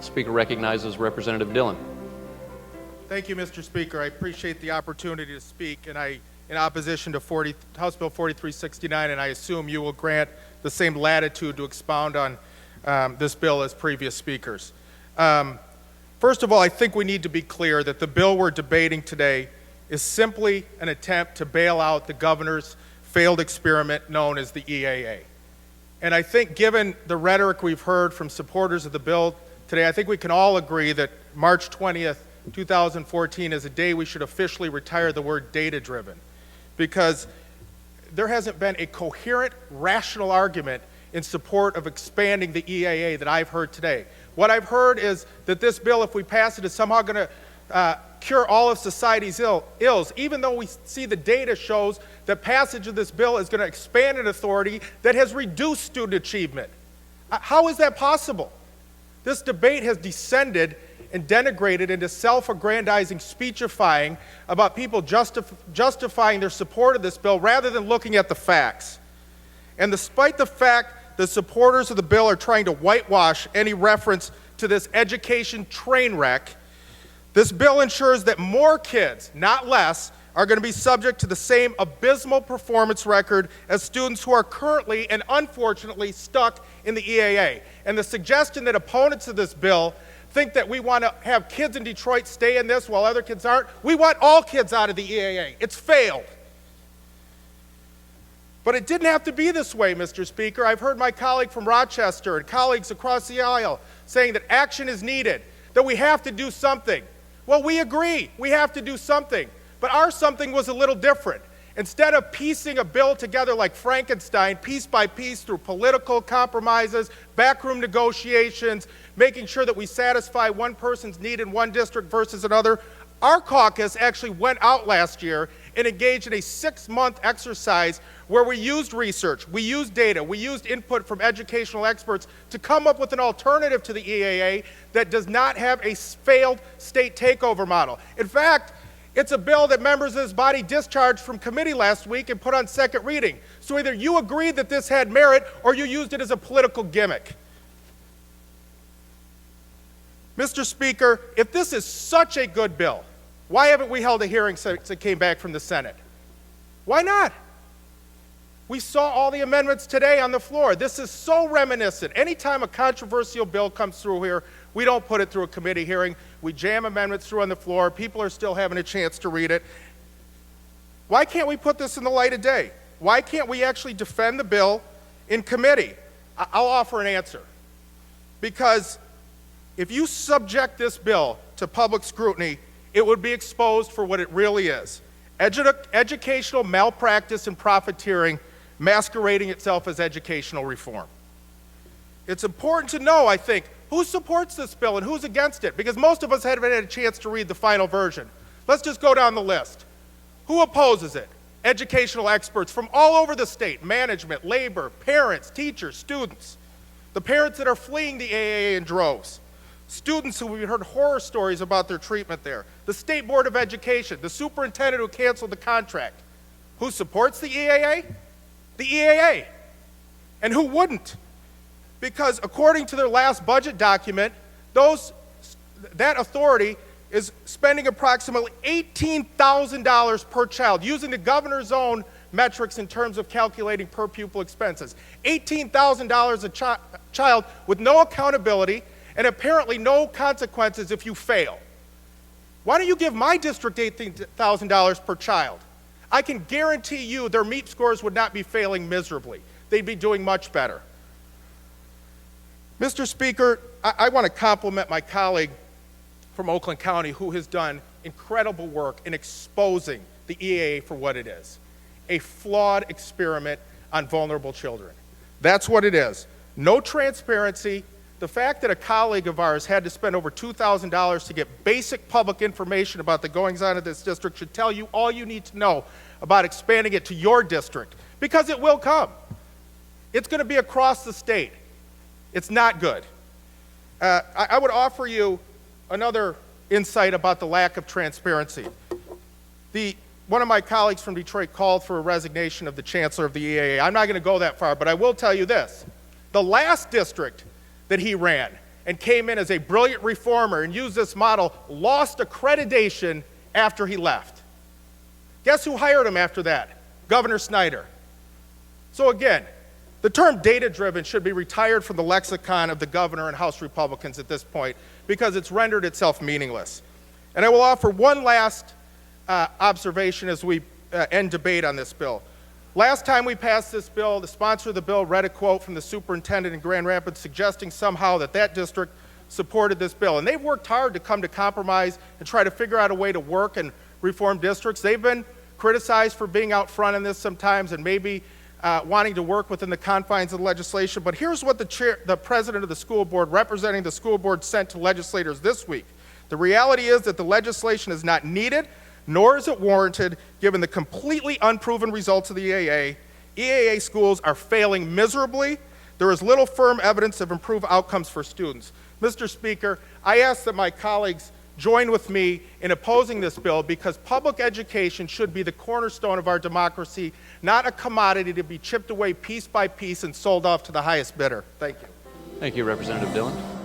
Speaker recognizes Representative Dillon. Thank you, Mr. Speaker. I appreciate the opportunity to speak, and in opposition to House Bill 4369, and I assume you will grant the same latitude to expound on this bill as previous speakers. First of all, I think we need to be clear that the bill we're debating today is simply an attempt to bail out the governor's failed experiment known as the EAA. And I think given the rhetoric we've heard from supporters of the bill today, I think we can all agree that March 20th, 2014 is a day we should officially retire the word data-driven, because there hasn't been a coherent, rational argument in support of expanding the EAA that I've heard today. What I've heard is that this bill, if we pass it, is somehow going to cure all of society's ills, even though we see the data shows that passage of this bill is going to expand an authority that has reduced student achievement. How is that possible? This debate has descended and denigrated into self-aggrandizing speechifying about people justifying their support of this bill rather than looking at the facts. And despite the fact that supporters of the bill are trying to whitewash any reference to this education train wreck, this bill ensures that more kids, not less, are going to be subject to the same abysmal performance record as students who are currently and unfortunately stuck in the EAA. And the suggestion that opponents of this bill think that we want to have kids in Detroit stay in this while other kids aren't, we want all kids out of the EAA. It's failed. But it didn't have to be this way, Mr. Speaker. I've heard my colleague from Rochester and colleagues across the aisle saying that action is needed, that we have to do something. Well, we agree, we have to do something. But our something was a little different. Instead of piecing a bill together like Frankenstein, piece by piece through political compromises, backroom negotiations, making sure that we satisfy one person's need in one district versus another, our caucus actually went out last year and engaged in a 6-month exercise where we used research, we used data, we used input from educational experts to come up with an alternative to the EAA that does not have a failed state takeover model. In fact, it's a bill that members of this body discharged from committee last week and put on second reading. So either you agreed that this had merit or you used it as a political gimmick. Mr. Speaker, if this is such a good bill, why haven't we held a hearing since it came back from the Senate? Why not? We saw all the amendments today on the floor. This is so reminiscent. Anytime a controversial bill comes through here, we don't put it through a committee hearing. We jam amendments through on the floor. People are still having a chance to read it. Why can't we put this in the light of day? Why can't we actually defend the bill in committee? I'll offer an answer. Because if you subject this bill to public scrutiny, it would be exposed for what it really is. Educational malpractice and profiteering masquerading itself as educational reform. It's important to know, I think, who supports this bill and who's against it, because most of us haven't had a chance to read the final version. Let's just go down the list. Who opposes it? Educational experts from all over the state, management, labor, parents, teachers, students, the parents that are fleeing the AAA in droves, students who we've heard horror stories about their treatment there, the State Board of Education, the superintendent who canceled the contract. Who supports the EAA? The EAA. And who wouldn't? Because according to their last budget document, that authority is spending approximately $18,000 per child, using the governor's own metrics in terms of calculating per pupil expenses. $18,000 a child with no accountability and apparently no consequences if you fail. Why don't you give my district $18,000 per child? I can guarantee you their MEP scores would not be failing miserably. They'd be doing much better. Mr. Speaker, I want to compliment my colleague from Oakland County who has done incredible work in exposing the EAA for what it is, a flawed experiment on vulnerable children. That's what it is. No transparency. The fact that a colleague of ours had to spend over $2,000 to get basic public information about the goings-on of this district should tell you all you need to know about expanding it to your district, because it will come. It's going to be across the state. It's not good. I would offer you another insight about the lack of transparency. One of my colleagues from Detroit called for a resignation of the chancellor of the EAA. I'm not going to go that far, but I will tell you this. The last district that he ran and came in as a brilliant reformer and used this model, lost accreditation after he left. Guess who hired him after that? Governor Snyder. So again, the term data-driven should be retired from the lexicon of the governor and House Republicans at this point because it's rendered itself meaningless. And I will offer one last observation as we end debate on this bill. Last time we passed this bill, the sponsor of the bill read a quote from the superintendent in Grand Rapids suggesting somehow that district supported this bill. And they've worked hard to come to compromise and try to figure out a way to work and reform districts. They've been criticized for being out front in this sometimes and maybe wanting to work within the confines of the legislation. But here's what the president of the school board representing the school board sent to legislators this week. The reality is that the legislation is not needed, nor is it warranted, given the completely unproven results of the EAA. EAA schools are failing miserably. There is little firm evidence of improved outcomes for students. Mr. Speaker, I ask that my colleagues join with me in opposing this bill because public education should be the cornerstone of our democracy, not a commodity to be chipped away piece by piece and sold off to the highest bidder. Thank you. Thank you, Representative Dillon.